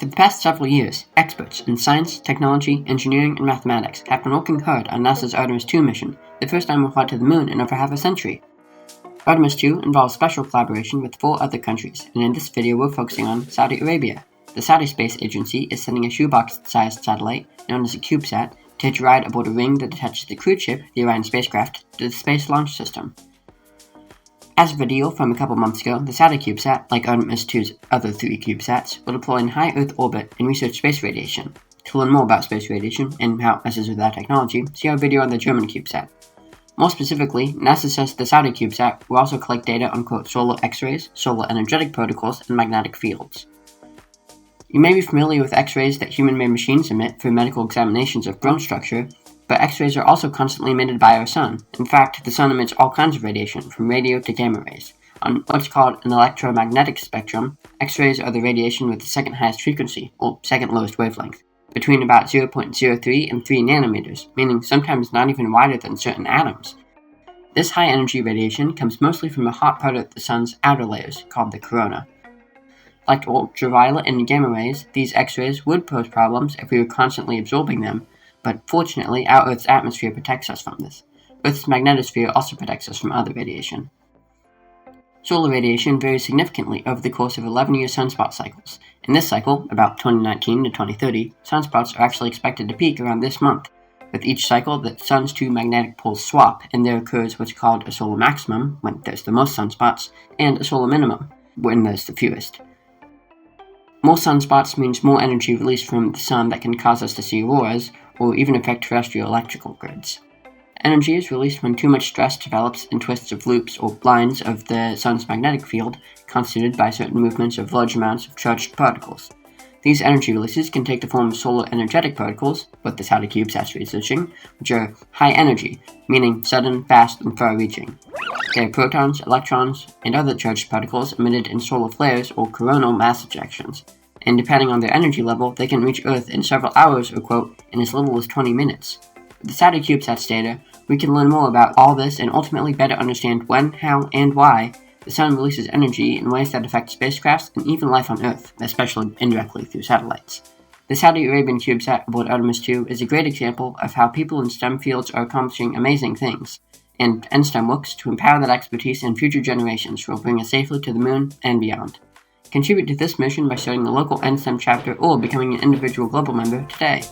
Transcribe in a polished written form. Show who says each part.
Speaker 1: For the past several years, experts in science, technology, engineering, and mathematics have been working hard on NASA's Artemis 2 mission, the first time we'll fly to the moon in over half a century. Artemis 2 involves special collaboration with 4 other countries, and in this video we're focusing on Saudi Arabia. The Saudi Space Agency is sending a shoebox-sized satellite, known as a CubeSat, to hitch a ride aboard a ring that attaches the crewed ship, the Orion spacecraft, to the Space Launch System. As of a deal from a couple months ago, the Saudi CubeSat, like Artemis 2's other 3 CubeSats, will deploy in high Earth orbit and research space radiation. To learn more about space radiation and how it messes with that technology, see our video on the German CubeSat. More specifically, NASA says the Saudi CubeSat will also collect data on quote solar X-rays, solar energetic particles, and magnetic fields. You may be familiar with X-rays that human-made machines emit for medical examinations of bone structure, but X-rays are also constantly emitted by our sun. In fact, the sun emits all kinds of radiation, from radio to gamma rays. On what's called an electromagnetic spectrum, X-rays are the radiation with the second highest frequency, or second lowest wavelength, between about 0.03 and 3 nanometers, meaning sometimes not even wider than certain atoms. This high-energy radiation comes mostly from a hot part of the sun's outer layers, called the corona. Like ultraviolet and gamma rays, these X-rays would pose problems if we were constantly absorbing them, but fortunately our Earth's atmosphere protects us from this. Earth's magnetosphere also protects us from other radiation. Solar radiation varies significantly over the course of 11-year sunspot cycles. In this cycle, about 2019 to 2030, sunspots are actually expected to peak around this month. With each cycle, the sun's 2 magnetic poles swap, and there occurs what's called a solar maximum, when there's the most sunspots, and a solar minimum, when there's the fewest. More sunspots means more energy released from the sun that can cause us to see auroras, or even affect terrestrial electrical grids. Energy is released when too much stress develops in twists of loops or lines of the sun's magnetic field, constituted by certain movements of large amounts of charged particles. These energy releases can take the form of solar energetic particles, what the Saudi CubeSat's researching, which are high energy, meaning sudden, fast, and far-reaching. They are protons, electrons, and other charged particles emitted in solar flares or coronal mass ejections, and depending on their energy level, they can reach Earth in several hours or quote, in as little as 20 minutes. With the Saudi CubeSat's data, we can learn more about all this and ultimately better understand when, how, and why the sun releases energy in ways that affect spacecrafts and even life on Earth, especially indirectly through satellites. The Saudi Arabian CubeSat aboard Artemis 2 is a great example of how people in STEM fields are accomplishing amazing things, and NSTEM works to empower that expertise in future generations who will bring us safely to the moon and beyond. Contribute to this mission by starting the local NSTEM chapter or becoming an individual global member today.